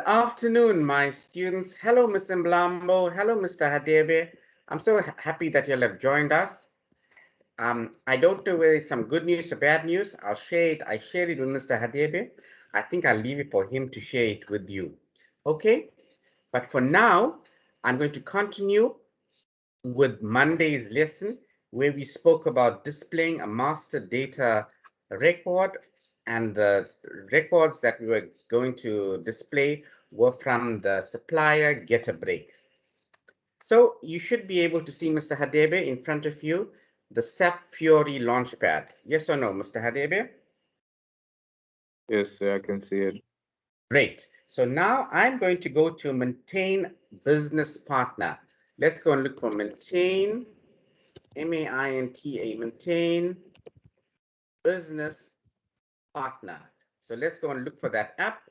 Afternoon, my students. Hello, Ms. Mblambo. Hello, Mr. Hadebe. I'm so happy that you'll have joined us. I don't know whether it's some good news or bad news. I'll share it. I share it with Mr. Hadebe. I think I'll leave it for him to share it with you. Okay? But for now, I'm going to continue with Monday's lesson where we spoke about displaying a master data record, and the records that we were going to display were from the supplier get a break. So you should be able to see, Mr. Hadebe, in front of you, the SAP Fiori Launchpad. Yes or no, Mr. Hadebe? Yes, sir, I can see it. Great. So now I'm going to go to maintain business partner. Let's go and look for maintain, M-A-I-N-T-A, maintain business partner. So let's go and look for that app.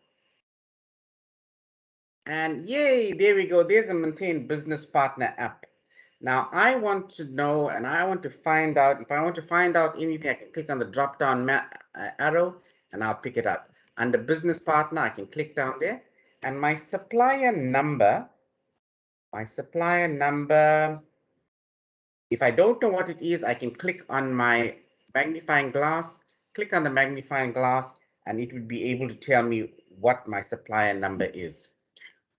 And yay, there we go. There's a maintain business partner app. Now I want to know, and I want to find out, if I want to find out anything, I can click on the drop down arrow and I'll pick it up. Under business partner, I can click down there, and my supplier number, if I don't know what it is, I can click on my magnifying glass, click on the magnifying glass, and it would be able to tell me what my supplier number is.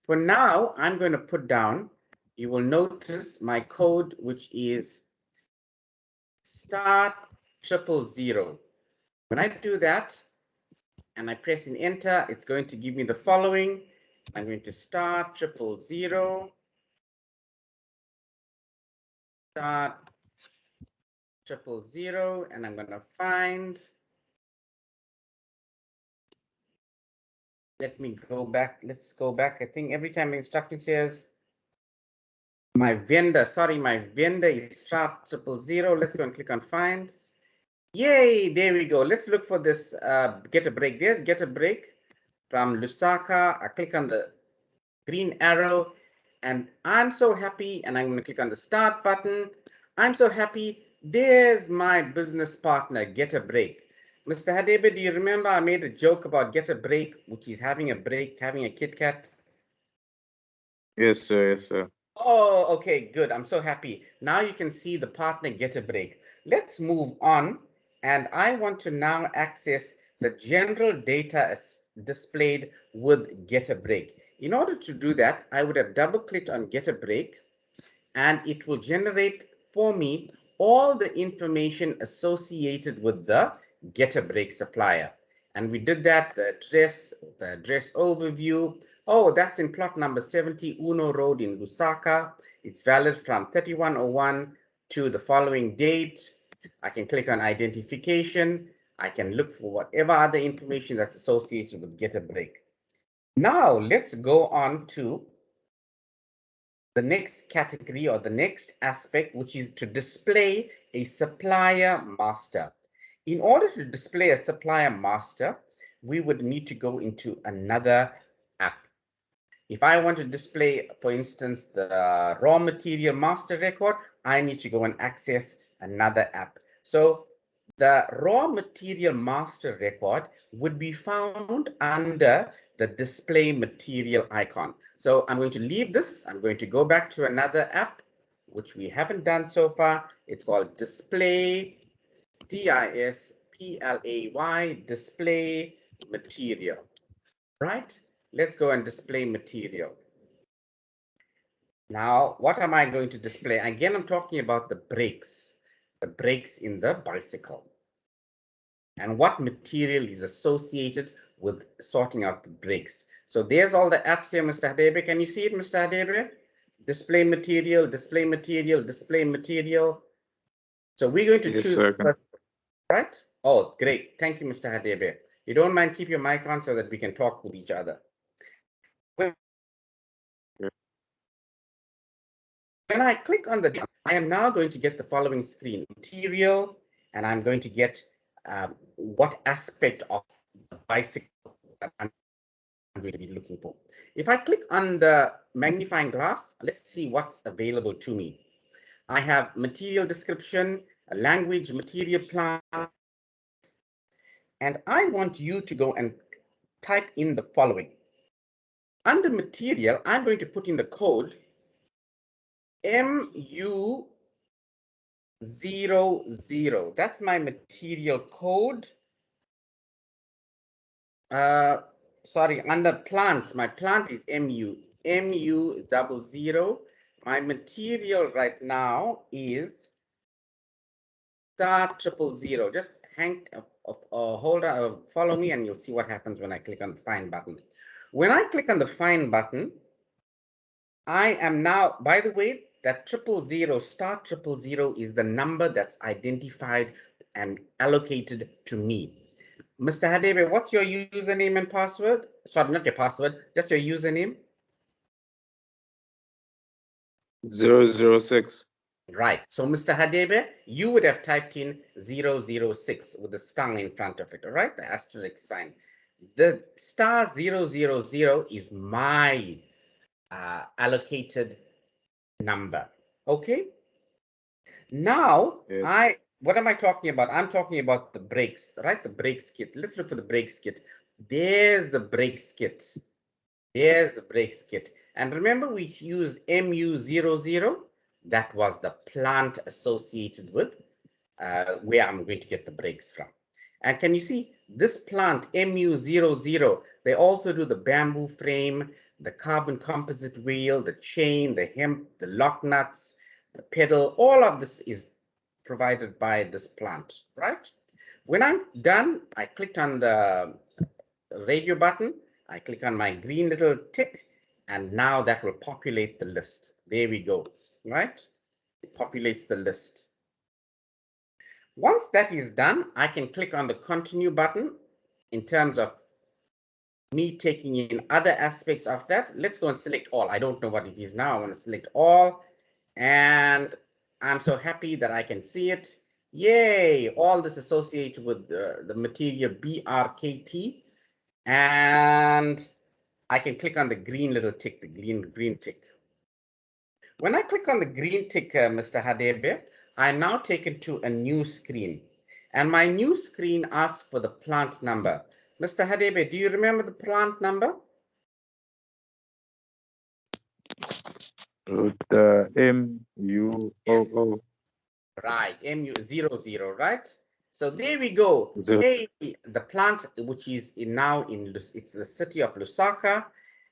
For now, I'm going to put down, you will notice my code, which is start 000. When I do that and I press in enter, it's going to give me the following. I'm going to start 000, start 000, and I'm going to find, let me go back, let's go back. I think every time the instruction says my vendor, sorry, my vendor is start 000. Let's go and click on find. Yay, there we go. Let's look for this get a break. There's get a break from Lusaka. I click on the green arrow and I'm so happy, and I'm going to click on the start button. I'm so happy. There's my business partner, Get a Break. Mr. Hadebe, do you remember I made a joke about Get a Break, which is having a break, having a Kit Kat? Yes, sir. Yes, sir. Oh, okay, good. I'm so happy. Now you can see the partner Get a Break. Let's move on. And I want to now access the general data as displayed with Get a Break. In order to do that, I would have double clicked on Get a Break, and it will generate for me all the information associated with the Get a Break supplier. And we did that, the address overview. Oh, that's in plot number 70 Uno Road in Lusaka. It's valid from 3101 to the following date. I can click on identification. I can look for whatever other information that's associated with Get a Break. Now let's go on to the next category or the next aspect, which is to display a supplier master. In order to display a supplier master, we would need to go into another app. If I want to display, for instance, the raw material master record, I need to go and access another app. So the raw material master record would be found under the display material icon. So I'm going to leave this. I'm going to go back to another app, which we haven't done so far. It's called display, DISPLAY, display material, right? Let's go and display material. Now, what am I going to display? Again, I'm talking about the brakes in the bicycle, and what material is associated with sorting out the brakes. So there's all the apps here, Mr. Hadebe. Can you see it, Mr. Hadebe? Display material, display material, display material. So we're going to Yes, choose sir. first, right? Oh, great. Thank you, Mr. Hadebe. You don't mind, keep your mic on so that we can talk with each other. When I click on the, I am now going to get the following screen, material, and I'm going to get what aspect of the bicycle that I'm going to be looking for. If I click on the magnifying glass, let's see what's available to me. I have material description, a language, material plan, and I want you to go and type in the following. Under material, I'm going to put in the code MU00. That's my material code. Sorry, under plant, my plant is MU00. My material right now is *000. Just hold on, follow me, and you'll see what happens when I click on the find button. When I click on the find button, I am now, by the way, that 000, *000 is the number that's identified and allocated to me. Mr. Hadebe, what's your username and password? Sorry, not your password, just your username. 006. Right. So, Mr. Hadebe, you would have typed in 006 with the star in front of it, all right? The asterisk sign. The *000 is my allocated number. Okay. Now, Yes. what am I talking about? I'm talking about the brakes, right? The brakes kit. Let's look for the brakes kit. There's the brakes kit. There's the brakes kit. And remember, we used MU00. That was the plant associated with where I'm going to get the brakes from. And can you see this plant, MU00, they also do the bamboo frame, the carbon composite wheel, the chain, the hemp, the lock nuts, the pedal. All of this is provided by this plant, right? When I'm done, I clicked on the radio button, I click on my green little tick, and now that will populate the list. There we go, right? It populates the list. Once that is done, I can click on the continue button in terms of me taking in other aspects of that. Let's go and select all. I don't know what it is now. I want to select all. And I'm so happy that I can see it. Yay! All this associated with the material BRKT. And I can click on the green little tick, the green tick. When I click on the green tick, Mr. Hadebe, I'm now taken to a new screen. And my new screen asks for the plant number. Mr. Hadebe, do you remember the plant number? The MUOO. Yes, right, MU00, right? So there we go. Zero. Hey, the plant, which is now it's the city of Lusaka,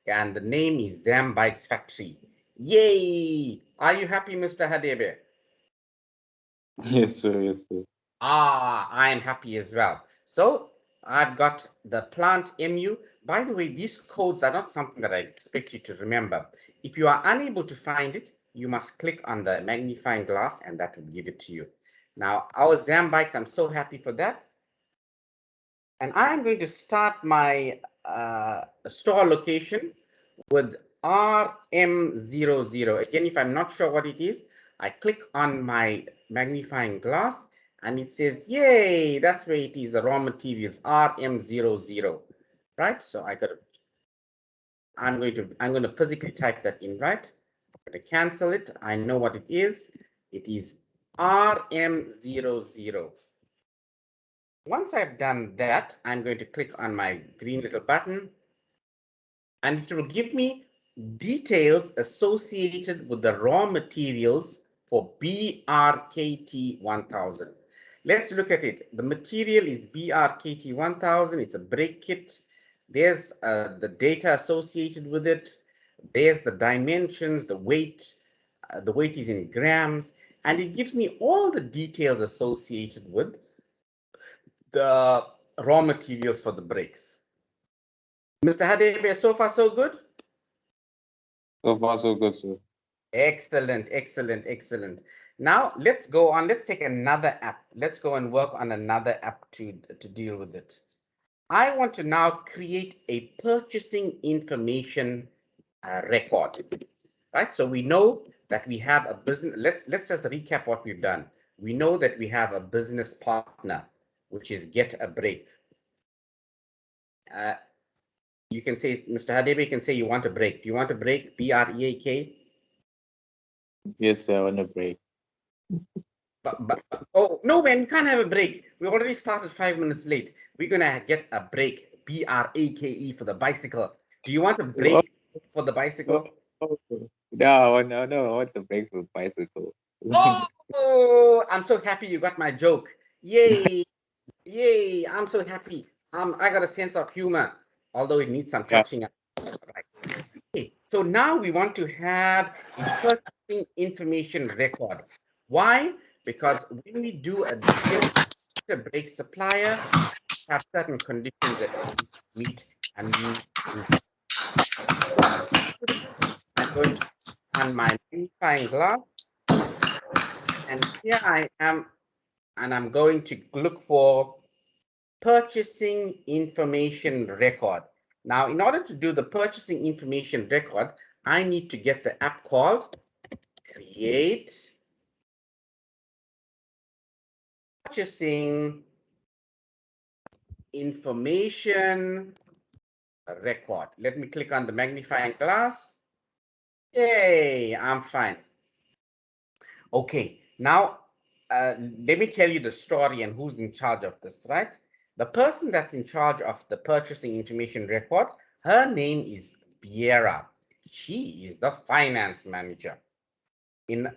and the name is Zam Bikes Factory. Yay! Are you happy, Mr. Hadebe? Yes, sir. Yes, sir. I am happy as well. So I've got the plant MU. By the way, these codes are not something that I expect you to remember. If you are unable to find it, you must click on the magnifying glass and that will give it to you. Now, our ZAM bikes, I'm so happy for that. And I'm going to start my store location with RM00. Again, if I'm not sure what it is, I click on my magnifying glass and it says, yay, that's where it is, the raw materials, RM00, right? So I'm going to physically type that in, right? I'm going to cancel it. I know what it is. It is RM00. Once I've done that, I'm going to click on my green little button and it will give me details associated with the raw materials for BRKT 1000. Let's look at it. The material is BRKT 1000. It's a brake kit. There's the data associated with it. There's the dimensions, the weight. The weight is in grams. And it gives me all the details associated with the raw materials for the brakes. Mr. Hadebe, so far so good? So far, so good, sir. Excellent, excellent, excellent. Now let's go on. Let's take another app. Let's go and work on another app to deal with it. I want to now create a purchasing information record, right? So we know that we have a business. Let's just recap what we've done. We know that we have a business partner, which is Get a Break. You can say, Mr. Hadebe can say you want a break. Do you want a break? BREAK? Yes, sir. I want a break. Oh no, man, we can't have a break. We already started 5 minutes late. We're gonna get a break. BRAKE for the bicycle. Do you want a break? for the bicycle? Oh, no, no, no, I want the brakes for the bicycle. Oh, I'm so happy you got my joke. Yay, yay, I'm so happy. I got a sense of humor, although it needs some Yeah. touching up. Right. Okay, so now we want to have a purchasing information record. Why? Because when we do a deal with a brake supplier, have certain conditions that we need to meet, and we need to do. I'm going to on my magnifying glass, and here I am, and I'm going to look for purchasing information record. Now, in order to do the purchasing information record, I need to get the app called Create Purchasing Information Record. Let me click on the magnifying glass. Yay, I'm fine. Okay, now let me tell you the story and who's in charge of this, right? The person that's in charge of the purchasing information record, her name is Viera. She is the finance manager in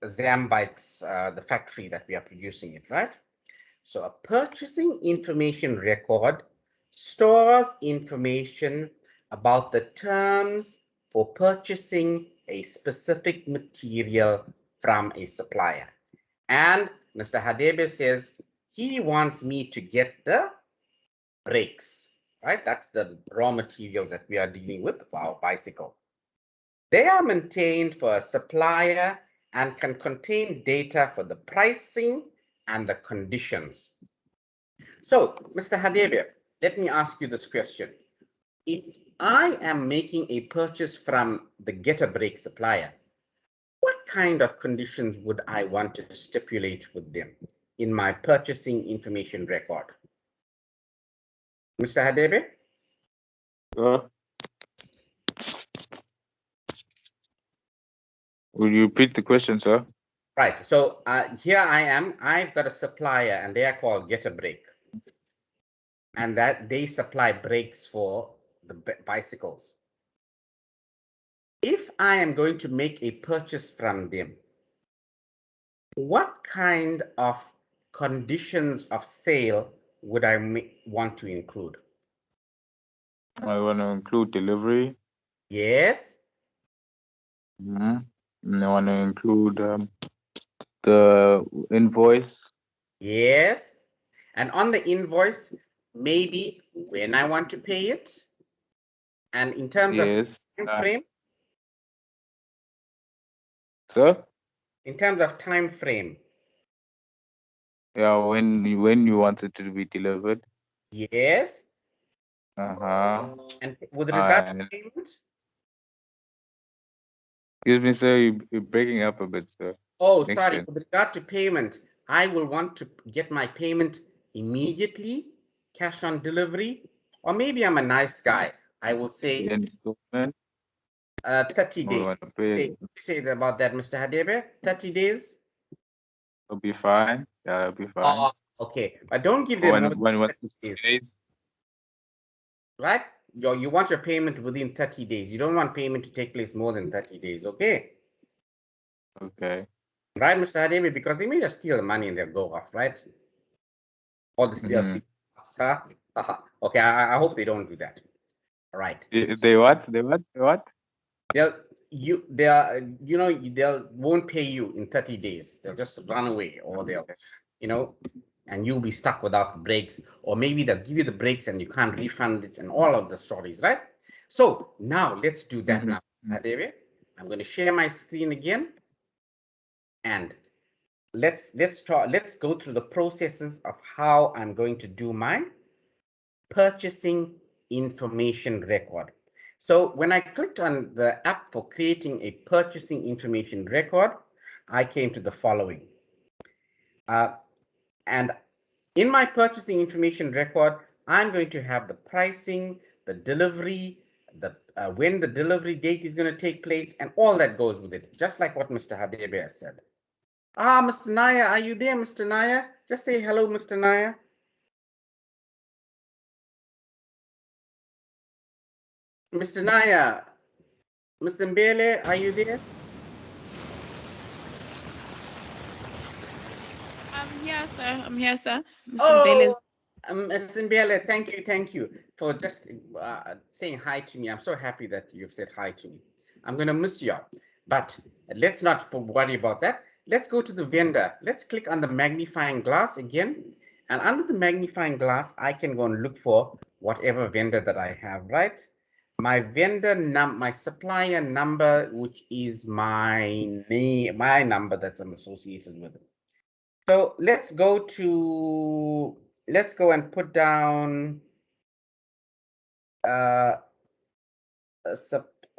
Zambite's, the factory that we are producing it, right? So a purchasing information record stores information about the terms for purchasing a specific material from a supplier. And Mr. Hadebe says he wants me to get the brakes, right? That's the raw materials that we are dealing with for our bicycle. They are maintained for a supplier and can contain data for the pricing and the conditions. So, Mr. Hadebe, let me ask you this question. If I am making a purchase from the Get a Brake supplier, what kind of conditions would I want to stipulate with them in my purchasing information record? Mr. Hadebe? Uh, will you repeat the question, sir? Right. So here I am. I've got a supplier, and they are called Get a Brake, and that they supply brakes for the bicycles. If I am going to make a purchase from them, what kind of conditions of sale would I want to include? I want to include delivery. Yes, And I want to include the invoice. yes. And on the invoice, maybe when I want to pay it. And in terms of Yes. time frame, Sir? in terms of time frame, Yeah, when you want it to be delivered. yes. Uh-huh. And with regard to And payment, excuse me, sir, you're breaking up a bit, sir. oh, sorry, Connection. with regard to payment, I will want to get my payment immediately, cash on delivery, or maybe I'm a nice guy. I will say Installment. 30 We days. want to pay. Say about that, Mr. Hadebe. 30 days. It'll be fine. Yeah, it'll be fine. Oh, okay. But don't give them more When than when what's 30 days, days? right? You want your payment within 30 days. You don't want payment to take place more than 30 days, okay? Okay. Right, Mr. Hadebe? Because they may just steal the money and they'll go off, right? All this they'll see. Okay, I hope they don't do that. All right. They what? They what? They what? They'll won't pay you in 30 days. They'll just run away, or they'll, you know, and you'll be stuck without the breaks, or maybe they'll give you the breaks and you can't refund it, and all of the stories, right? So now let's do that now. David, I'm going to share my screen again, and let's go through the processes of how I'm going to do my purchasing information record. So when I clicked on the app for creating a purchasing information record, I came to the following. And in my purchasing information record, I'm going to have the pricing, the delivery, the when the delivery date is going to take place, and all that goes with it, just like what Mr. Hadebe has said. Mr. Naya, are you there, Mr. Naya? Just say hello, Mr. Naya. Mr. Naya, Ms. Mbele, are you there? I'm here, sir. I'm here, sir. Mr. Oh, Mbele's. Ms. Mbele, thank you for just saying hi to me. I'm so happy that you've said hi to me. I'm going to miss you all. But let's not worry about that. Let's go to the vendor. Let's click on the magnifying glass again. And under the magnifying glass, I can go and look for whatever vendor that I have, right? My my supplier number, which is my name, my number that I'm associated with it. So let's go and put down uh, a,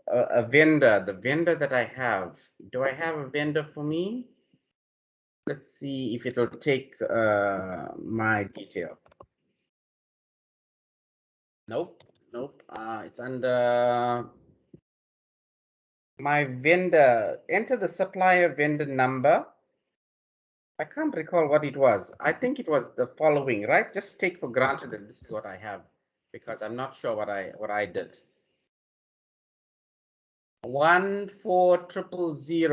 a vendor, the vendor that I have. Do I have a vendor for me? Let's see if it'll take my detail. Nope, nope. It's under my vendor. Enter the supplier vendor number. I can't recall what it was. I think it was the following, right? Just take for granted that this is what I have because I'm not sure what I did. 14000.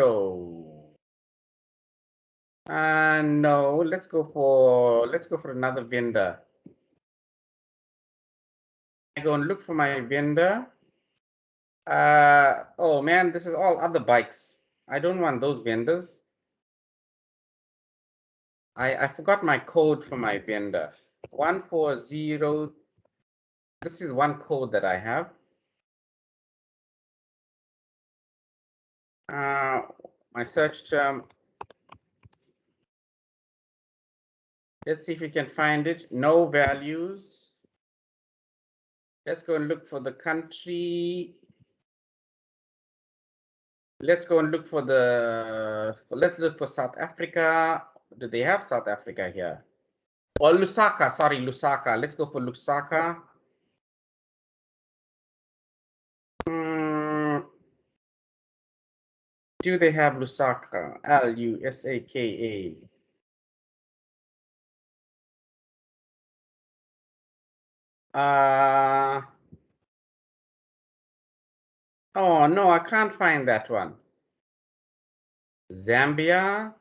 No, let's go for another vendor. I go and look for my vendor. Oh man, this is all other bikes. I don't want those vendors. I forgot my code for my vendor. 140. This is one code that I have. My search term. Let's see if we can find it. No values. Let's go and look for the country. Let's go and look for let's look for South Africa. Do they have South Africa here? Or Lusaka, sorry, Lusaka. Let's go for Lusaka. Do they have Lusaka? Lusaka. Oh no, I can't find that one. Zambia.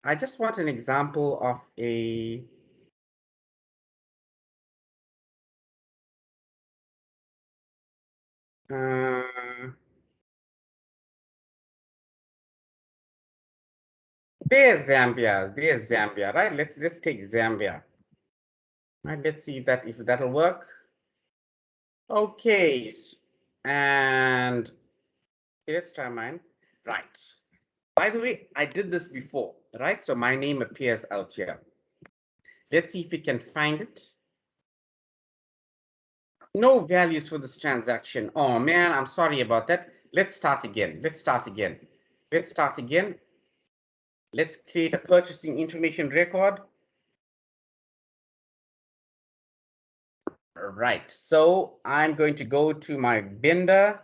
I just want an example of a there's Zambia, right? Let's take Zambia. Right, let's see that if that'll work. Okay, and let's try mine. Right. By the way, I did this before, right? So my name appears out here. Let's see if we can find it. No values for this transaction. Oh man, I'm sorry about that. Let's start again. Let's create a purchasing information record. Right. So I'm going to go to my vendor.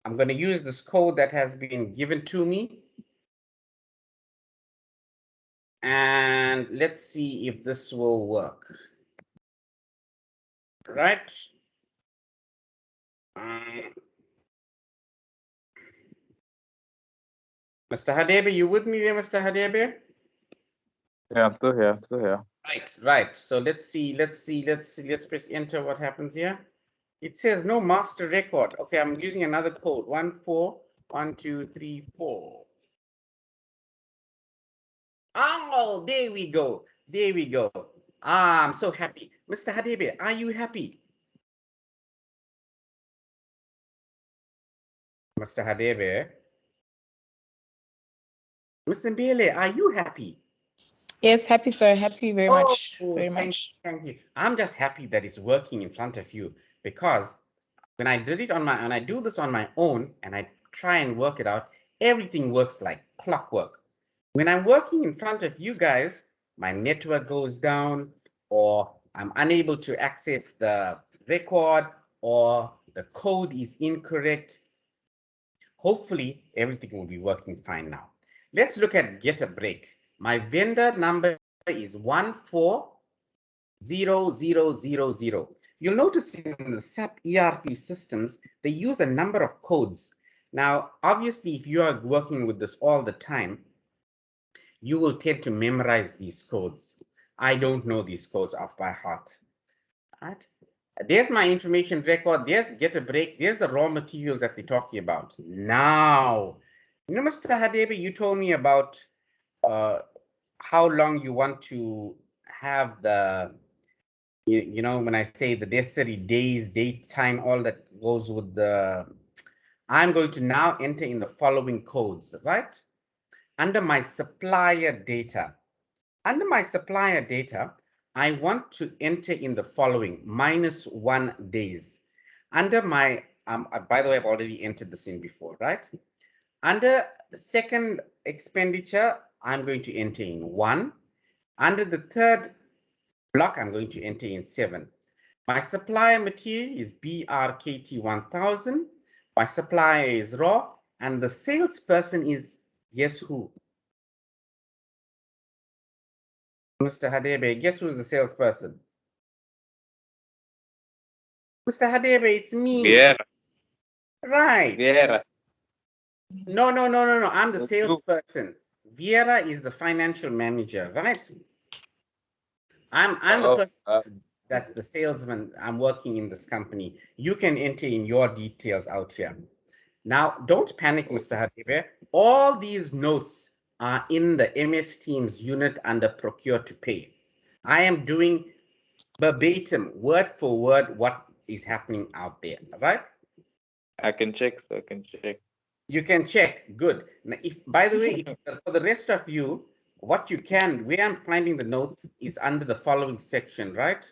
I'm going to use this code that has been given to me. And let's see if this will work. Right. Mr. Hadebe, you with me there, Mr. Hadebe? Yeah, I'm still here. Still here. Right. So let's press enter. What happens here? It says no master record. Okay, I'm using another code. 141234. Oh, there we go. There we go. I'm so happy. Mr. Hadebe, are you happy? Mr. Hadebe. Mr. Mbele, are you happy? Yes, happy, sir. Happy very much. Very much. Thank you. I'm just happy that it's working in front of you because when I did it on my, and I do this on my own and I try and work it out, everything works like clockwork. When I'm working in front of you guys, my network goes down or I'm unable to access the record or the code is incorrect. Hopefully, everything will be working fine now. Let's look at get a break. My vendor number is 140000. you'll notice in the SAP ERP systems, they use a number of codes. Now, obviously, if you are working with this all the time, you will tend to memorize these codes. I don't know these codes off by heart. Right? There's my information record. There's get a break. There's the raw materials that we're talking about. Now, you know, Mr. Hadebe, you told me about how long you want to have the, you know, when I say the necessary days, date, time, all that goes with the, I'm going to now enter in the following codes, right? Under my supplier data, I want to enter in the following -1 days. Under my, by the way, I've already entered this in before, right? Under the second expenditure, I'm going to enter in 1. Under the third block, I'm going to enter in 7. My supplier material is BRKT 1000. My supplier is raw, and the salesperson is, guess who? Mr. Hadebe, guess who's the salesperson? Mr. Hadebe, it's me. Vieira. Right. Vieira. No. I'm the That's salesperson. Vieira is the financial manager, right? I'm the Oh, person that's the salesman. I'm working in this company. You can enter in your details out here. Now, don't panic, Mr. Hadebe. All these notes are in the MS Teams unit under Procure to Pay. I am doing verbatim, word for word, what is happening out there, right? I can check, so I can check. You can check. Good. Now, if, by the way, if, for the rest of you, what you can, where I'm finding the notes is under the following section, right?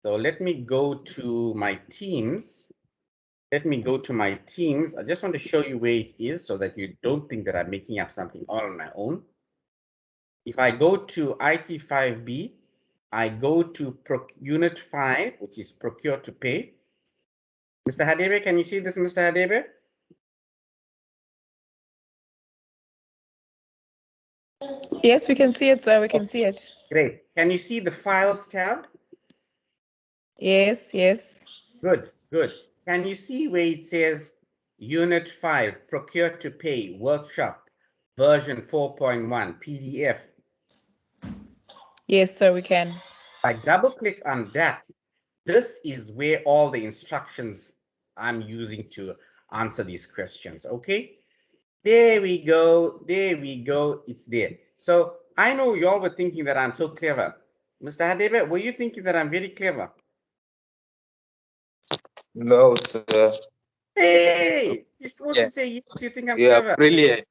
So let me go to my Teams. Let me go to my Teams. I just want to show you where it is so that you don't think that I'm making up something all on my own. If I go to IT5B, I go to Unit 5, which is Procure to Pay. Mr. Hadebe, can you see this, Mr. Hadebe? Yes, we can see it, sir. We can see it. Great. Can you see the Files tab? Yes. Good. Can you see where it says Unit 5, Procure to Pay, Workshop, version 4.1, PDF? Yes, sir, we can. I double click on that. This is where all the instructions I'm using to answer these questions, okay? There we go. It's there. So I know y'all were thinking that I'm so clever. Mr. Hadebe, were you thinking that I'm very clever? No, sir. Hey, you're supposed Yeah. to say yes, you think I'm Yeah, clever. brilliant.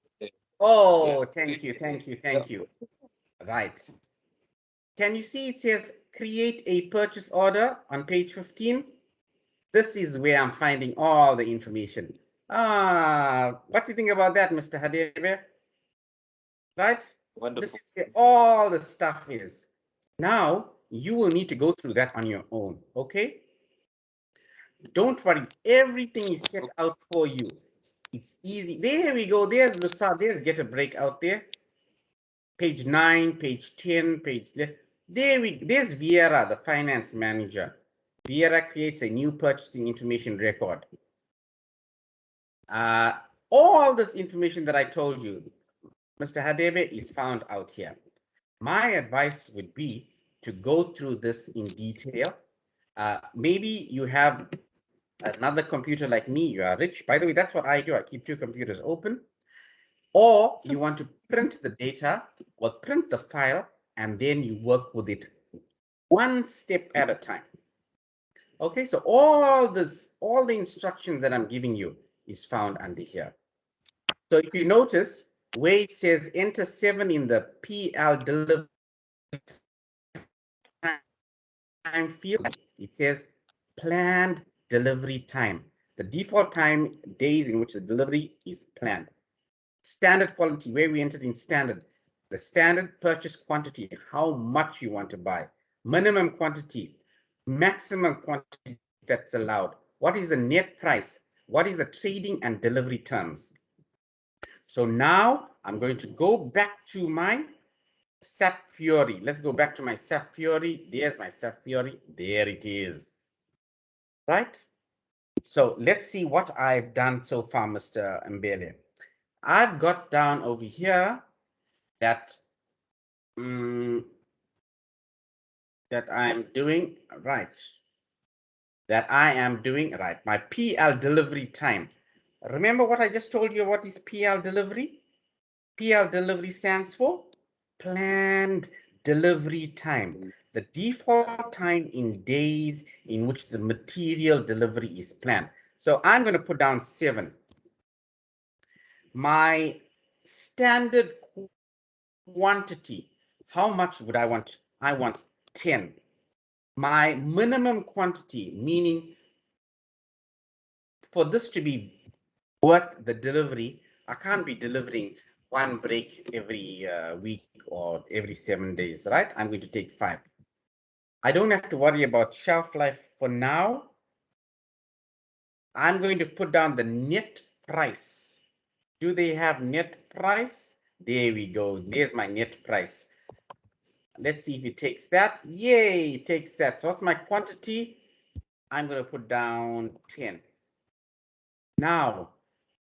Oh, Yeah. thank you. Right. Can you see it says create a purchase order on page 15? This is where I'm finding all the information. What do you think about that, Mr. Hadebe? Right? Wonderful. This is where all the stuff is. Now, you will need to go through that on your own, okay? Don't worry, everything is set out for you. It's easy. There we go. There's Lusa. There's Get a Break out there. Page 9, page 10, page... There's Vieira, the finance manager. Vieira creates a new purchasing information record. All this information that I told you, Mr. Hadebe, is found out here. My advice would be to go through this in detail. Maybe you have another computer like me, you are rich. By the way, that's what I do. I keep 2 computers open. Or you want to print the data or print the file, and then you work with it one step at a time. Okay, so all the instructions that I'm giving you is found under here. So if you notice where it says enter 7 in the PL delivery time field, it says planned delivery time. The default time days in which the delivery is planned. Standard quality, where we entered in standard. The standard purchase quantity, how much you want to buy. Minimum quantity, maximum quantity that's allowed. What is the net price? What is the trading and delivery terms? So now I'm going to go back to my SAP Fiori. Let's go back to my SAP Fiori. There's my SAP Fiori. There it is. right? So let's see what I've done so far, Mr. Mbele. I've got down over here that that I'm doing right. That I am doing right. My PL delivery time. Remember what I just told you? What is PL delivery? PL delivery stands for planned delivery time. The default time in days in which the material delivery is planned. So I'm going to put down 7. My standard quantity, how much would I want? I want 10. My minimum quantity, meaning for this to be worth the delivery, I can't be delivering one break every week or every 7 days, right? I'm going to take 5. I don't have to worry about shelf life for now. I'm going to put down the net price. Do they have net price? There we go. There's my net price. Let's see if it takes that. Yay, it takes that. So what's my quantity? I'm going to put down 10. Now,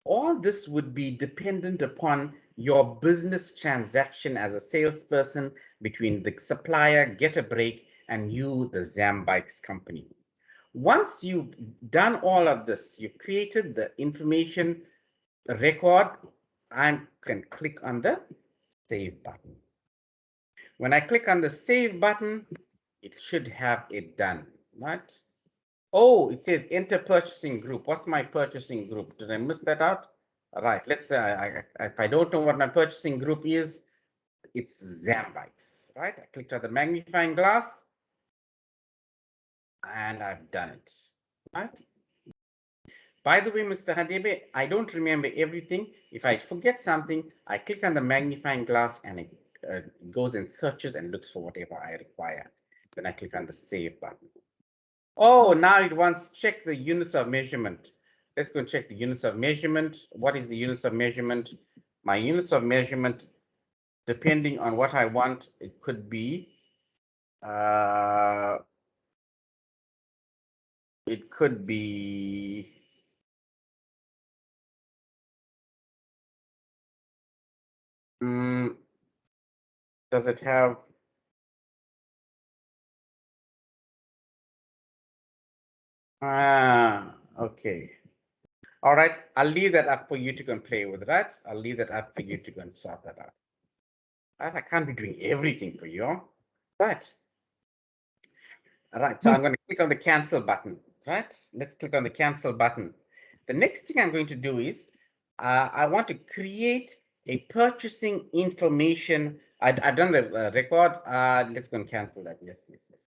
all this would be dependent upon your business transaction as a salesperson between the supplier, Get a Break, and you, the Zambikes company. Once you've done all of this, you've created the information record, I can click on the Save button. When I click on the Save button, it should have it done, right? Oh, it says enter purchasing group. What's my purchasing group? Did I miss that out? All right, let's say if I don't know what my purchasing group is, it's Zambikes, right? I clicked on the magnifying glass and I've done it, right? By the way, Mr. Hadebe, I don't remember everything. If I forget something, I click on the magnifying glass and it goes and searches and looks for whatever I require. Then I click on the save button. Oh, now it wants check the units of measurement. Let's go and check the units of measurement. What is the units of measurement? My units of measurement, depending on what I want, it could be it could be does it have okay. All right, I'll leave that up for you to go and play with, right? I'll leave that up for you to go and sort that out. Right? I can't be doing everything for you. Right. All right, so I'm going to click on the cancel button, right? Let's click on the cancel button. The next thing I'm going to do is I want to create a purchasing information. I've done the record. Let's go and cancel that. Yes, yes, yes.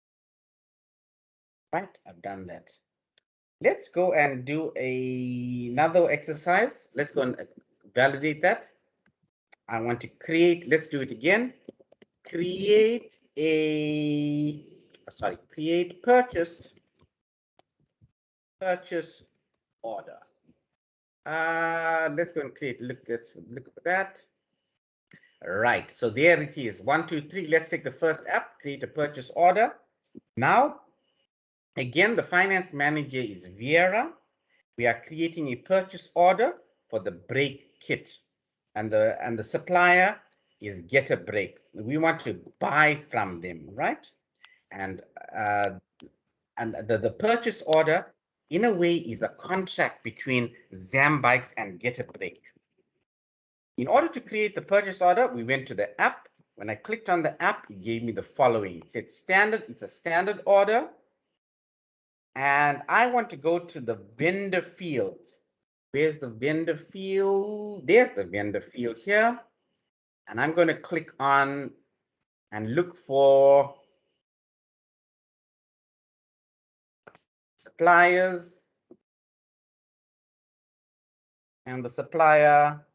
Right, I've done that. Let's go and do another exercise. Let's go and validate that. I want to create, let's do it again. Create create purchase order. Let's go and create, let's look at that. Right, so there it is, 1, 2, 3. Let's take the first app, create a purchase order. Now, again, the finance manager is Vera. We are creating a purchase order for the brake kit, and the supplier is Get a Break. We want to buy from them, right? And the purchase order, in a way, is a contract between Zambikes and Get a Break. In order to create the purchase order, we went to the app. When I clicked on the app, it gave me the following. It said standard. It's a standard order. And I want to go to the vendor field. Where's the vendor field? There's the vendor field here. And I'm going to click on and look for suppliers. And the supplier,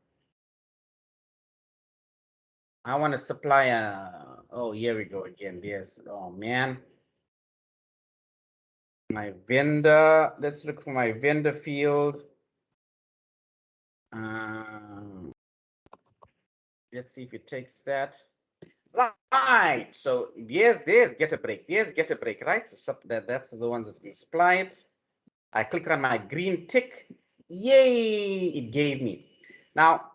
I want a supplier. Oh, here we go again. There's, oh man. My vendor, let's look for my vendor field. Let's see if it takes that. Right. So there's Get a Break. There's Get a Break, right? So that's the ones that's been supplied. I click on my green tick. Yay, it gave me. Now,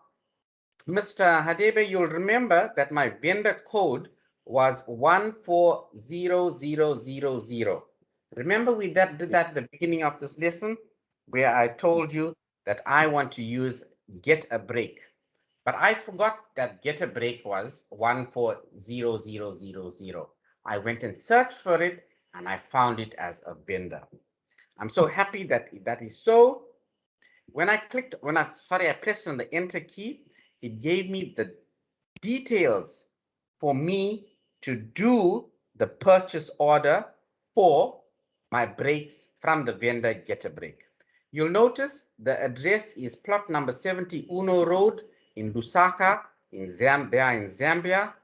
Mr. Hadebe, you'll remember that my vendor code was 140000. Remember we did that at the beginning of this lesson where I told you that I want to use get a break. But I forgot that get a break was 140000. I went and searched for it and I found it as a vendor. I'm so happy that that is so. When I pressed on the enter key, it gave me the details for me to do the purchase order for my brakes from the vendor Get a Brake. You'll notice the address is plot number 70 Uno Road in Lusaka in Zambia.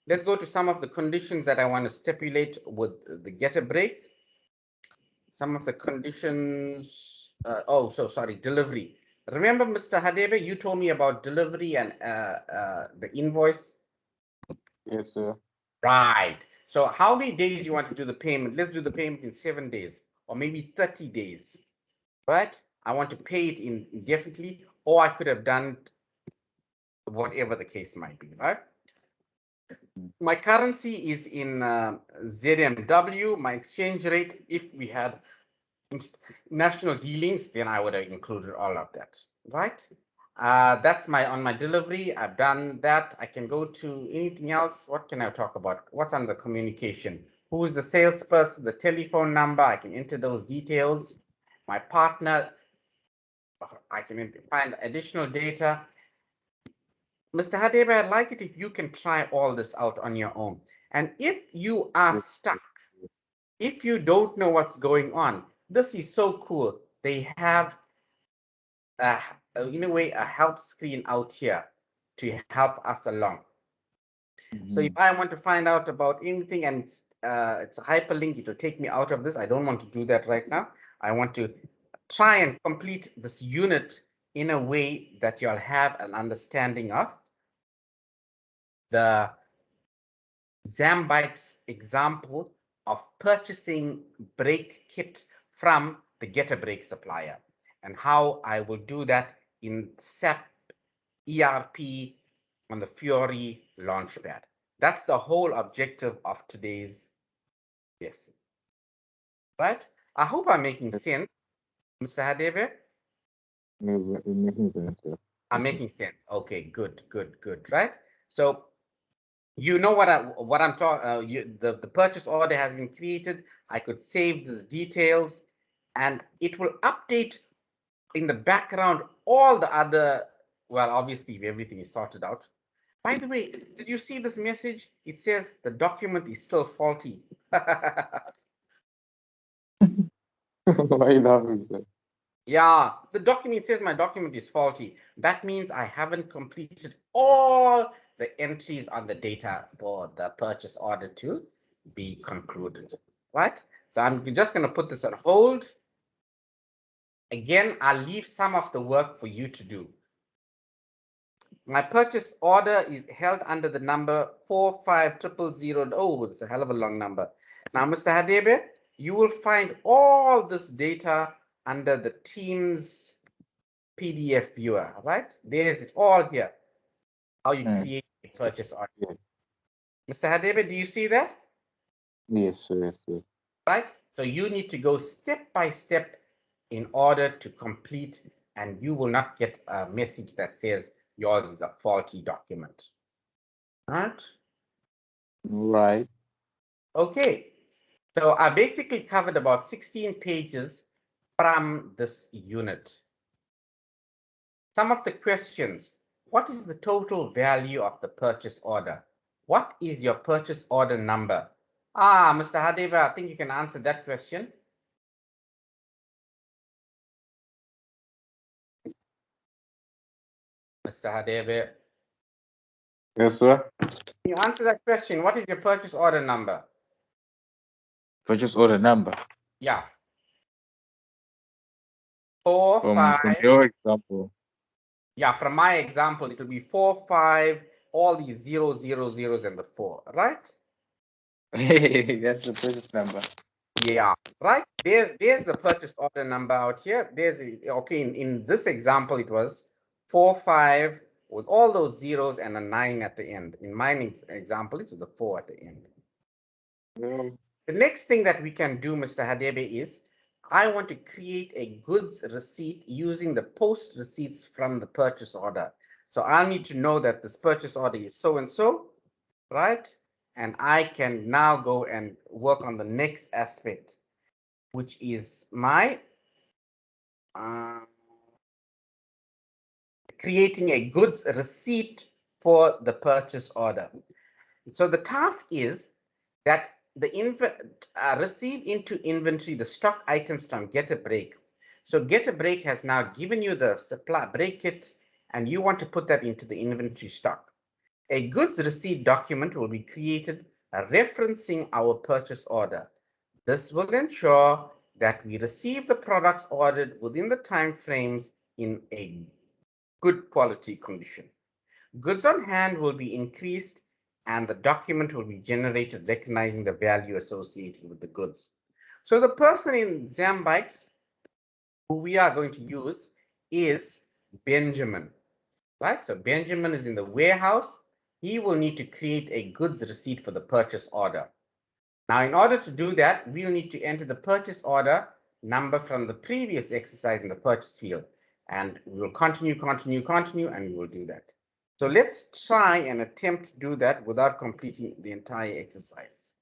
Let's go to some of the conditions that I want to stipulate with the Get a Brake. Some of the conditions, delivery. Remember, Mr. Hadebe, you told me about delivery and the invoice? Yes, sir. Right. So how many days you want to do the payment? Let's do the payment in 7 days or maybe 30 days, right? I want to pay it indefinitely, or I could have done whatever the case might be, right? My currency is in ZMW. My exchange rate, if we had national dealings, then I would have included all of that, right? That's on my delivery. I've done that. I can go to anything else. What can I talk about? What's under communication? Who is the salesperson, the telephone number? I can enter those details. My partner, I can find additional data. Mr. Hadebe, I'd like it if you can try all this out on your own. And if you are stuck, if you don't know what's going on, this is so cool. They have, in a way, a help screen out here to help us along. So if I want to find out about anything and it's a hyperlink, it will take me out of this. I don't want to do that right now. I want to try and complete this unit in a way that you'll have an understanding of the Zambike's example of purchasing brake kit from the Get a Brake supplier and how I will do that in SAP ERP on the Fiori Launchpad. That's the whole objective of today's lesson. Right? I hope I'm making sense, Mr. Hadebe. I'm making sense. Okay, good. Right? So you know what I'm talking. The purchase order has been created. I could save these details, and it will update in the background all the other. Well, obviously, everything is sorted out. By the way, did you see this message? It says the document is still faulty. Why laughing, sir? Yeah, the document says my document is faulty. That means I haven't completed all the entries on the data for the purchase order to be concluded, right? So I'm just going to put this on hold. Again, I'll leave some of the work for you to do. My purchase order is held under the number 45000. Oh, it's a hell of a long number. Now, Mr. Hadebe, you will find all this data under the Teams PDF viewer, right? There's it all here. How you create a purchase order. Yeah. Mr. Hadebe, do you see that? Yes, sir. Yes, sir. Right? So you need to go step by step in order to complete, and you will not get a message that says yours is a faulty document. Right? Right. Okay. So I basically covered about 16 pages from this unit. Some of the questions: what is the total value of the purchase order? What is your purchase order number? Mr. Hadebe, I think you can answer that question. Mr. Hadebe. Yes, sir. Can you answer that question? What is your purchase order number? Purchase order number. Yeah. 4, From 5. your example. Yeah, from my example, it will be 4, 5, all these 0, 0, 0s and the 4, right? That's the purchase number. Yeah, right. There's the purchase order number out here. Okay, in this example, it was 45 with all those zeros and a 9 at the end. In my example, it's with a 4 at the end. The next thing that we can do, Mr. Hadebe, is I want to create a goods receipt using the post receipts from the purchase order. So I'll need to know that this purchase order is so and so, right? And I can now go and work on the next aspect, which is my creating a goods receipt for the purchase order. So the task is that the receive into inventory the stock items from Get a Break. So Get a Break has now given you the supply break kit, and you want to put that into the inventory stock. A goods receipt document will be created referencing our purchase order. This will ensure that we receive the products ordered within the time frames in a good quality condition. Goods on hand will be increased and the document will be generated recognizing the value associated with the goods. So the person in Zambikes who we are going to use is Benjamin, right? So Benjamin is in the warehouse. He will need to create a goods receipt for the purchase order. Now, in order to do that, we'll need to enter the purchase order number from the previous exercise in the purchase field. And we will continue, and we will do that. So let's try and attempt to do that without completing the entire exercise.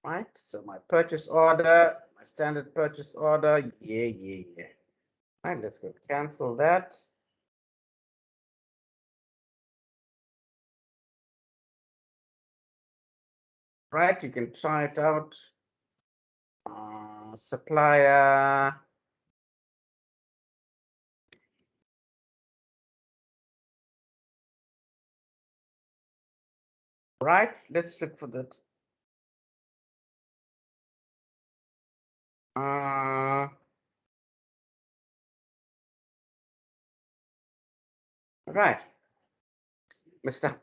Right, so my purchase order, my standard purchase order, yeah. Right, let's go cancel that. Right, you can try it out. Supplier. Right, let's look for that. Right.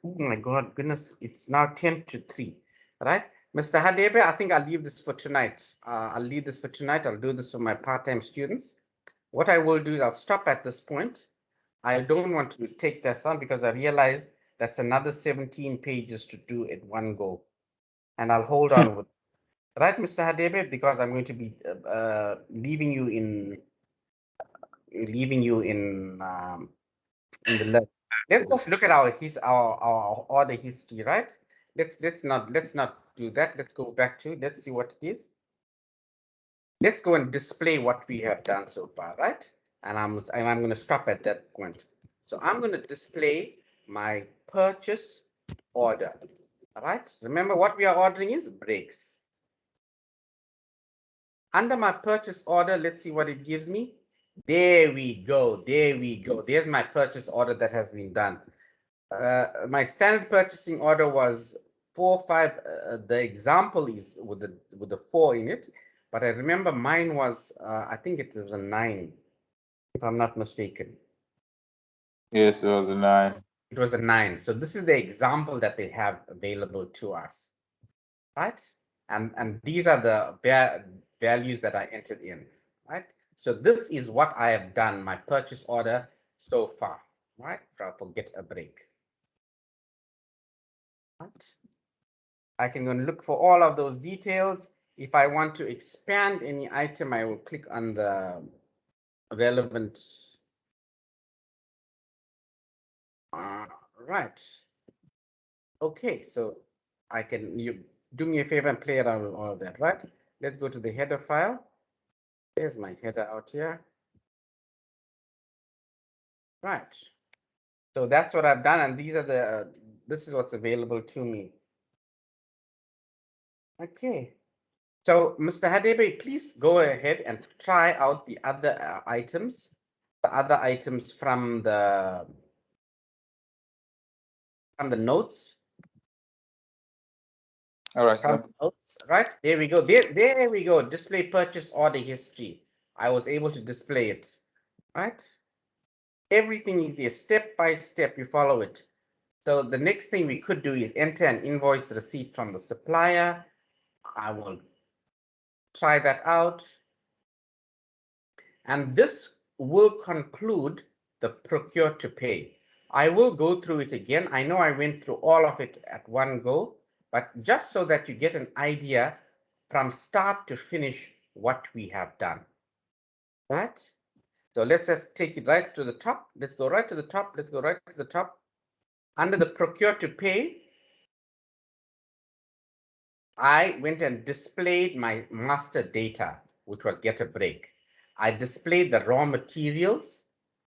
Oh my God, goodness, it's now 10 to 3, right? Mr. Hadebe, I think I'll leave this for tonight. I'll leave this for tonight. I'll do this for my part-time students. What I will do is I'll stop at this point. I don't want to take this on because I realize that's another 17 pages to do at one go. And I'll hold on with, right, Mr. Hadebe, because I'm going to be leaving you in the left. Let's just look at our order history, right? Let's not do that. Let's go back to, let's see what it is. Let's go and display what we have done so far, right? And I'm going to stop at that point. So I'm going to display my purchase order. All right. Remember what we are ordering is brakes. Under my purchase order, let's see what it gives me. There we go. There we go. There's my purchase order that has been done. My standard purchasing order was 4-5. The example is with the 4 in it, but I remember mine was I think it was a 9, if I'm not mistaken. Yes, it was a 9. It was a 9. So this is the example that they have available to us, right? And these are the values that I entered in, right? So this is what I have done, my purchase order so far, right? For Get a Break. Right. I can go and look for all of those details. If I want to expand any item, I will click on the relevant. Right. Okay, so I can, you do me a favor and play around with all of that, right? Let's go to the header file. There's my header out here. Right. So that's what I've done, and these are the this is what's available to me. Okay. So, Mr. Hadebe, please go ahead and try out the other items, from the notes. All right, sir. Notes, right? There we go. There we go. Display purchase order history. I was able to display it, right? Everything is there, step by step. You follow it. So the next thing we could do is enter an invoice receipt from the supplier. I will try that out. And this will conclude the procure to pay. I will go through it again. I know I went through all of it at one go, but just so that you get an idea from start to finish what we have done. Right? So let's just take it right to the top. Let's go right to the top. Let's go right to the top. Under the procure to pay, I went and displayed my master data, which was get a break. I displayed the raw materials.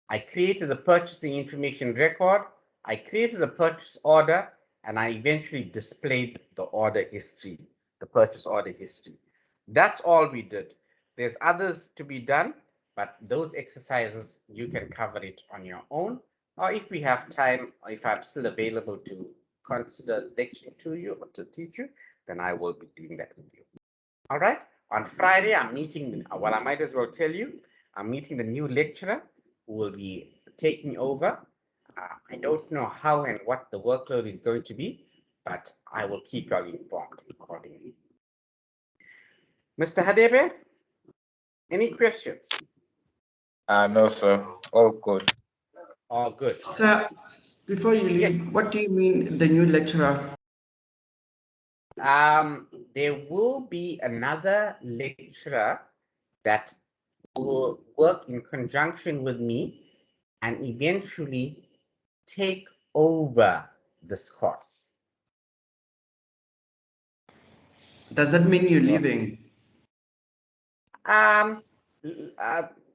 I created the purchasing information record. I created a purchase order, and I eventually displayed the order history, the purchase order history. That's all we did. There's others to be done, but those exercises, you can cover it on your own. Or if we have time, or if I'm still available to consider lecturing to you or to teach you, then I will be doing that with you. All right. On Friday, I'm meeting, well, I might as well tell you, I'm meeting the new lecturer who will be taking over. I don't know how and what the workload is going to be, but I will keep you all informed accordingly. Mr. Hadebe, any questions? No, sir. All good. All good. Sir, before you leave, Yes. what do you mean the new lecturer? There will be another lecturer that will work in conjunction with me and eventually take over this course. Does that mean you're leaving?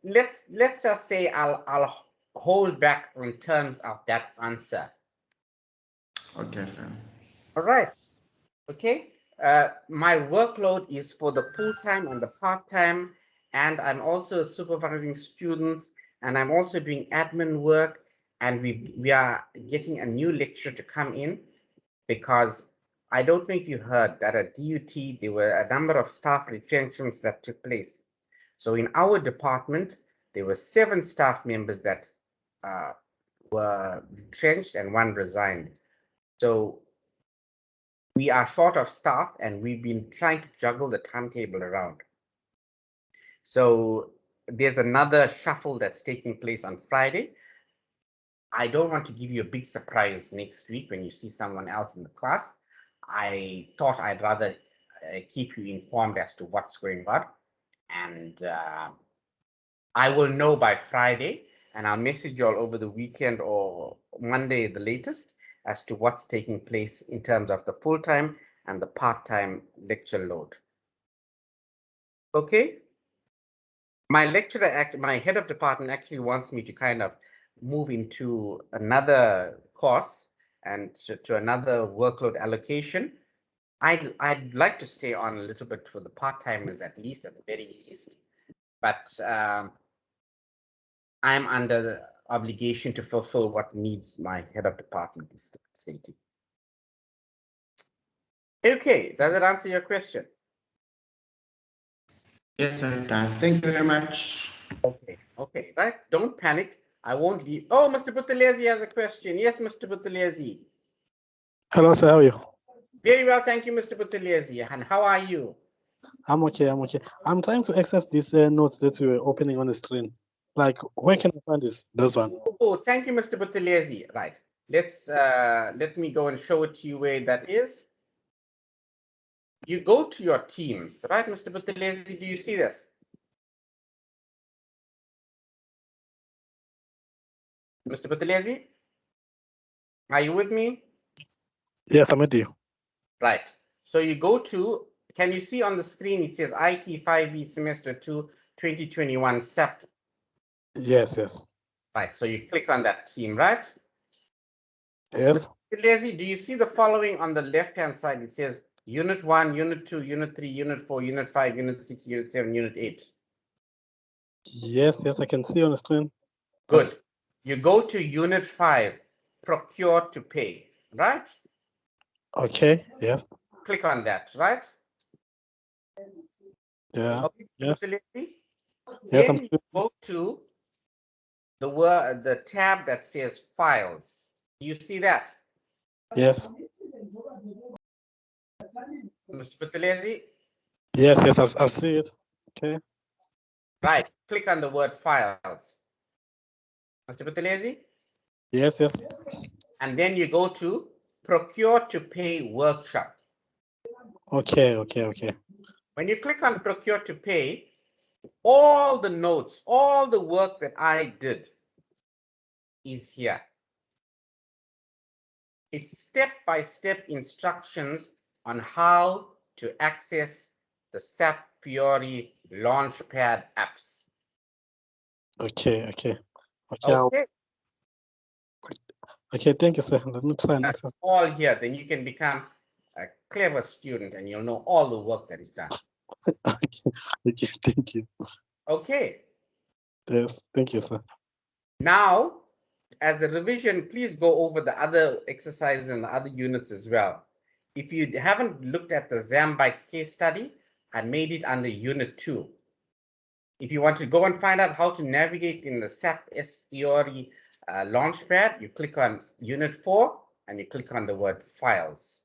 Let's just say I'll hold back in terms of that answer. Okay, sir. All right. Okay. My workload is for the full-time and the part-time, and I'm also supervising students, and I'm also doing admin work, and we are getting a new lecturer to come in because I don't know if you heard that at DUT there were a number of staff retrenchments that took place. So in our department, there were 7 staff members that were retrenched and 1 resigned. So we are short of staff and we've been trying to juggle the timetable around. So there's another shuffle that's taking place on Friday. I don't want to give you a big surprise next week when you see someone else in the class. I thought I'd rather keep you informed as to what's going on. And I will know by Friday, and I'll message you all over the weekend or Monday, the latest, as to what's taking place in terms of the full-time and the part-time lecture load. Okay? My lecturer, my head of department actually wants me to kind of move into another course and to another workload allocation. I'd like to stay on a little bit for the part-timers at least, at the very least. But I'm under the obligation to fulfill what needs my head of department is stating. Okay, does it answer your question? Yes, sir, it does. Thank you very much. Okay, right. Don't panic. I won't leave. Oh, Mr. Buthelezi has a question. Yes, Mr. Buthelezi. Hello, sir. How are you? Very well, thank you, Mr. Buthelezi. And how are you? I'm okay. I'm trying to access these notes that you were opening on the screen. Like, where can I find this? Those one. Oh, thank you, Mr. Buthelezi. Right. Let me go and show it to you where that is. You go to your teams, right, Mr. Buthelezi? Do you see this? Mr. Buthelezi? Are you with me? Yes, I'm with you. Right. So you go to, can you see on the screen, it says IT 5B Semester 2, 2021 SEP. Yes. Right. So you click on that team, right? Yes. Mr. Lazy, do you see the following on the left-hand side? It says Unit 1, Unit 2, Unit 3, Unit 4, Unit 5, Unit 6, Unit 7, Unit 8. Yes, I can see on the screen. Good. You go to Unit 5, Procure to Pay, right? Okay, yes. Click on that, right? Yeah. Okay, Yes. Mr. Lazy? Yes, Then you go to the tab that says Files. Do you see that? Yes. Mr. Buthelezi? Yes, yes, I've seen it. Okay. Right. Click on the word files. Mr. Buthelezi? Yes, yes. And then you go to procure to pay workshop. Okay, okay, okay. When you click on procure to pay, all the notes, all the work that I did is here. It's step-by-step instructions on how to access the SAP Fiori Launchpad apps. Okay, okay. Okay, Okay, thank you, sir. Let me try and that's access. all here. Then you can become a clever student and you'll know all the work that is done. Okay, okay, thank you. Okay, Yes, thank you, sir. now as a revision, please go over the other exercises and the other units as well. If you haven't looked at the Zambikes case study, I made it under Unit 2. If you want to go and find out how to navigate in the SAP Fiori Launchpad, you click on Unit 4 and you click on the word Files.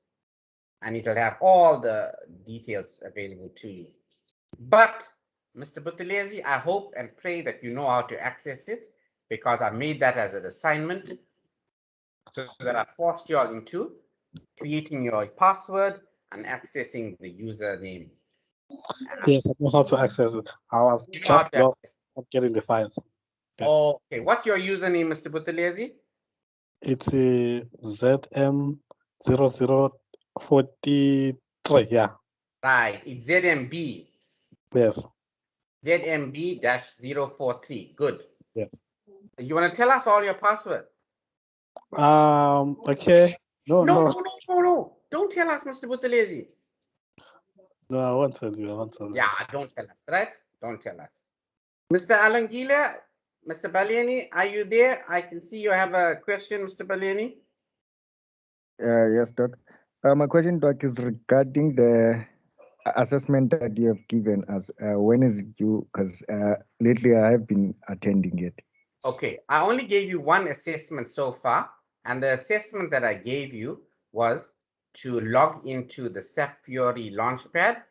And it'll have all the details available to you. But, Mr. Buthelezi, I hope and pray that you know how to access it, because I made that as an assignment so that I forced you all into creating your password and accessing the username. Yes, I know how to access it. I was You know how just to lost access. of getting the files. Okay, what's your username, Mr. Buthelezi? It's a ZM0043. Yeah, Right, it's ZMB, yes, ZMB-043. Good. yes. You want to tell us all your password? Okay. No, No, no, no, no, no, no. Don't tell us, Mr. Buthelezi. no, I won't tell you. I won't tell you. Yeah, don't tell us, right? Don't tell us. Mr. Alangila, Mr. Baliani, are you there? I can see you have a question, Mr. Baliani. Yes, Doc. My question, Doc, is regarding the assessment that you have given us. When is it due? Because lately I have been attending it. Okay, I only gave you one assessment so far, and the assessment that I gave you was to log into the SAP Fiori Launchpad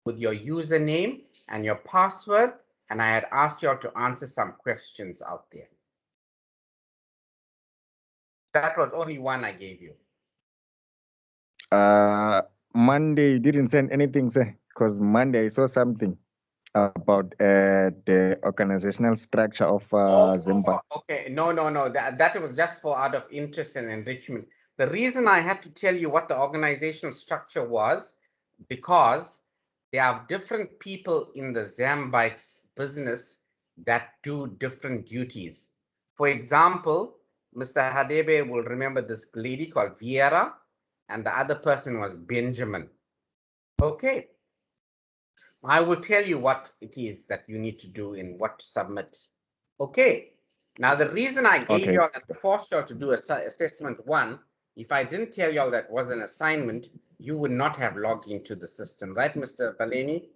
with your username and your password, and I had asked you all to answer some questions out there. That was only one I gave you. Monday, you didn't send anything, sir, because Monday I saw something about the organizational structure of Zimbabwe. Okay, no, that was just for out of interest and enrichment. The reason I had to tell you what the organizational structure was, because there are different people in the Zambikes business that do different duties. For example, Mr. Hadebe will remember this lady called Vieira, and the other person was Benjamin. Okay, I will tell you what it is that you need to do and what to submit. Okay. Now, the reason I gave you all and forced you all to do assessment 1, if I didn't tell you all that was an assignment, you would not have logged into the system, right, Mr. Baleni?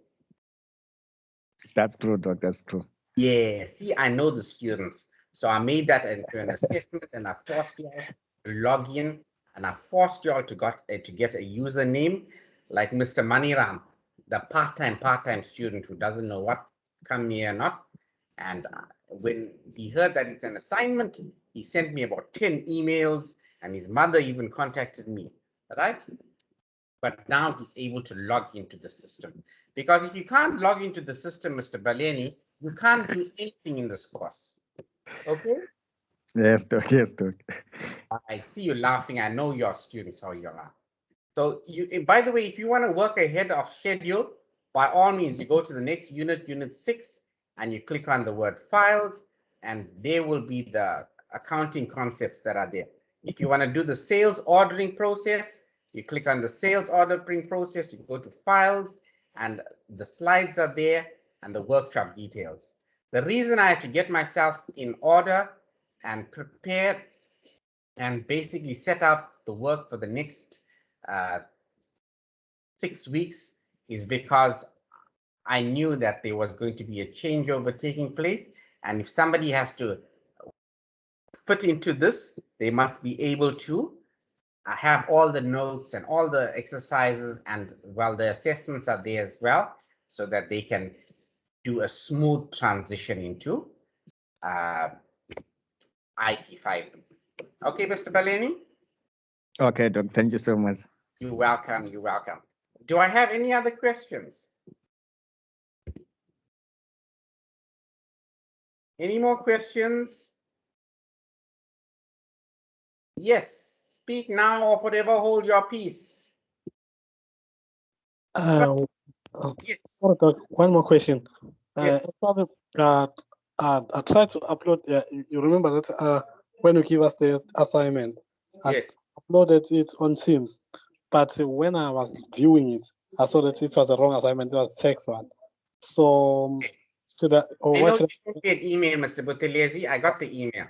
That's true, Doc. That's true. Yeah, see, I know the students. So I made that into an assessment and I forced you all to log in and I forced you all to get a username like Mr. Maniram, the part-time student who doesn't know what come here or not. And when he heard that it's an assignment, he sent me about 10 emails and his mother even contacted me, right? But now he's able to log into the system. Because if you can't log into the system, Mr. Baleni, you can't do anything in this course. Okay? Yes, Doc. Yes, Doc. I see you laughing. I know your students how you laugh. So by the way, if you want to work ahead of schedule, by all means, you go to the next unit, unit 6, and you click on the word files, and there will be the accounting concepts that are there. If you want to do the sales ordering process, you click on the sales ordering process, you go to files, and the slides are there, and the workshop details. The reason I have to get myself in order and prepare and basically set up the work for the next 6 weeks is because I knew that there was going to be a changeover taking place. And if somebody has to fit into this, they must be able to I have all the notes and all the exercises, and well, the assessments are there as well, so that they can do a smooth transition into IT5. Okay, Mr. Baleni? Okay, Doc. Thank you so much. You're welcome. You're welcome. Do I have any other questions? Any more questions? Yes, speak now or forever hold your peace. Uh, Yes. sorry, Doc, one more question. Yes. Probably, I tried to upload. You remember that when you give us the assignment, I Yes. uploaded it on Teams, but when I was viewing it, I saw that it was a wrong assignment. It was text one. So should I? Or I what know should you sent me an email, Mr. Buthelezi. I got the email.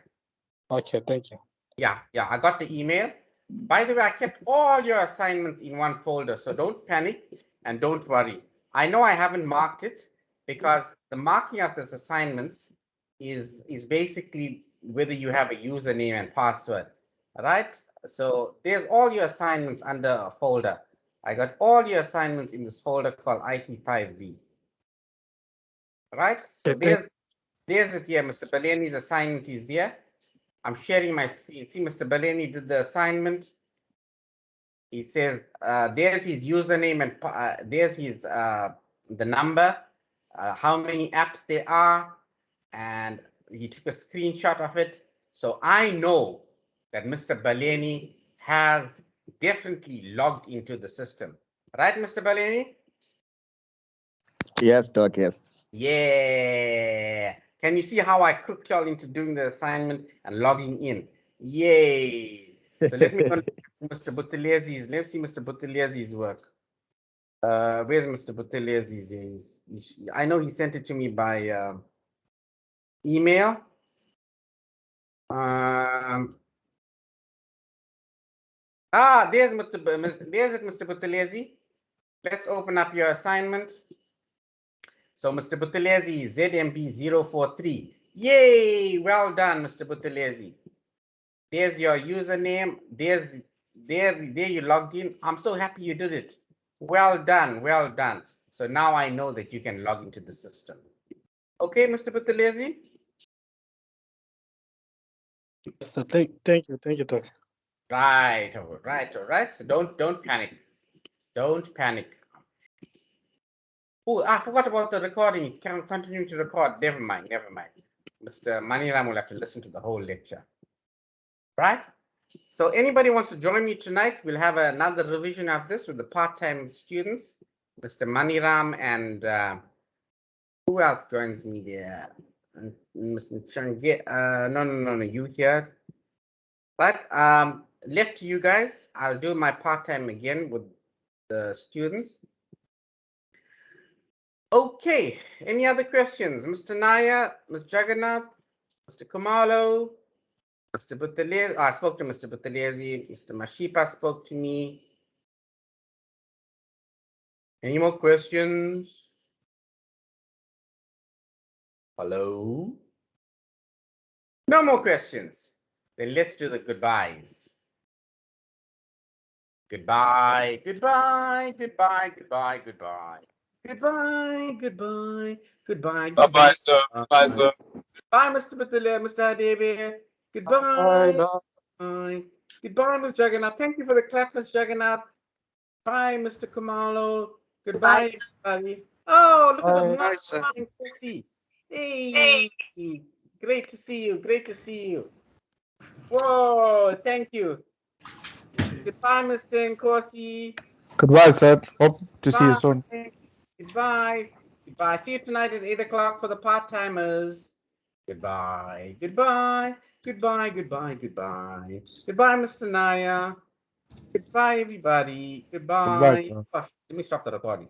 Okay, thank you. Yeah, I got the email. By the way, I kept all your assignments in one folder, so don't panic and don't worry. I know I haven't marked it because the marking of this assignments is basically whether you have a username and password, right? So there's all your assignments under a folder. I got all your assignments in this folder called IT5V, right? So there's it here. Mr. Baleni's assignment is there. I'm sharing my screen. See, Mr. Baleni did the assignment. He says there's his username and there's his the number, how many apps there are, and he took a screenshot of it. So I know that Mr. Baleni has definitely logged into the system. Right, Mr. Baleni? Yes, Doc. Yes. Yeah. Can you see how I crooked y'all into doing the assignment and logging in? Yay. So let me go to Mr. Buthelesi's. Let's see Mr. Buthelesi's work. Where's Mr. Buthelesi's? I know he sent it to me by email. There's Mr. Buthelezi. Let's open up your assignment. So Mr. Buthelezi, ZMB043. Yay! Well done, Mr. Buthelezi. There's your username. There you logged in. I'm so happy you did it. Well done, well done. So now I know that you can log into the system. Okay, Mr. Buthelezi? So thank you, Doc. Right, all right. So don't panic. Don't panic. Oh, I forgot about the recording. It can continue to record. Never mind. Mr. Maniram will have to listen to the whole lecture. Right? So anybody wants to join me tonight, we'll have another revision of this with the part-time students, Mr. Maniram, and who else joins me there? Mr. Change, no, you here. But left to you guys, I'll do my part-time again with the students. Okay, any other questions? Mr. Naya, Ms. Jagannath, Mr. Kumalo, Mr. Buthelezi, I spoke to Mr. Buthelezi, Mr. Mashipa spoke to me. Any more questions? Hello? No more questions. Then let's do the goodbyes. Goodbye. Goodbye, Bye-bye, sir. Bye, sir. Bye, Mr. Batale, Mr. Hadebe. Goodbye. Bye. Goodbye, Ms. Jagannath. Thank you for the clap, Ms. Jagannath. Bye, Mr. Kumalo. Goodbye, everybody. Oh, look at the smiling Chrissy. Hey, great to see you. Whoa, thank you. Goodbye, Mr. Nkosi. Goodbye, sir. Hope to see you Bye. soon. Goodbye. See you tonight at 8 o'clock for the part-timers. Goodbye, Mr. Naya. Goodbye, everybody. Goodbye, Goodbye. sir. Oh, let me stop the recording.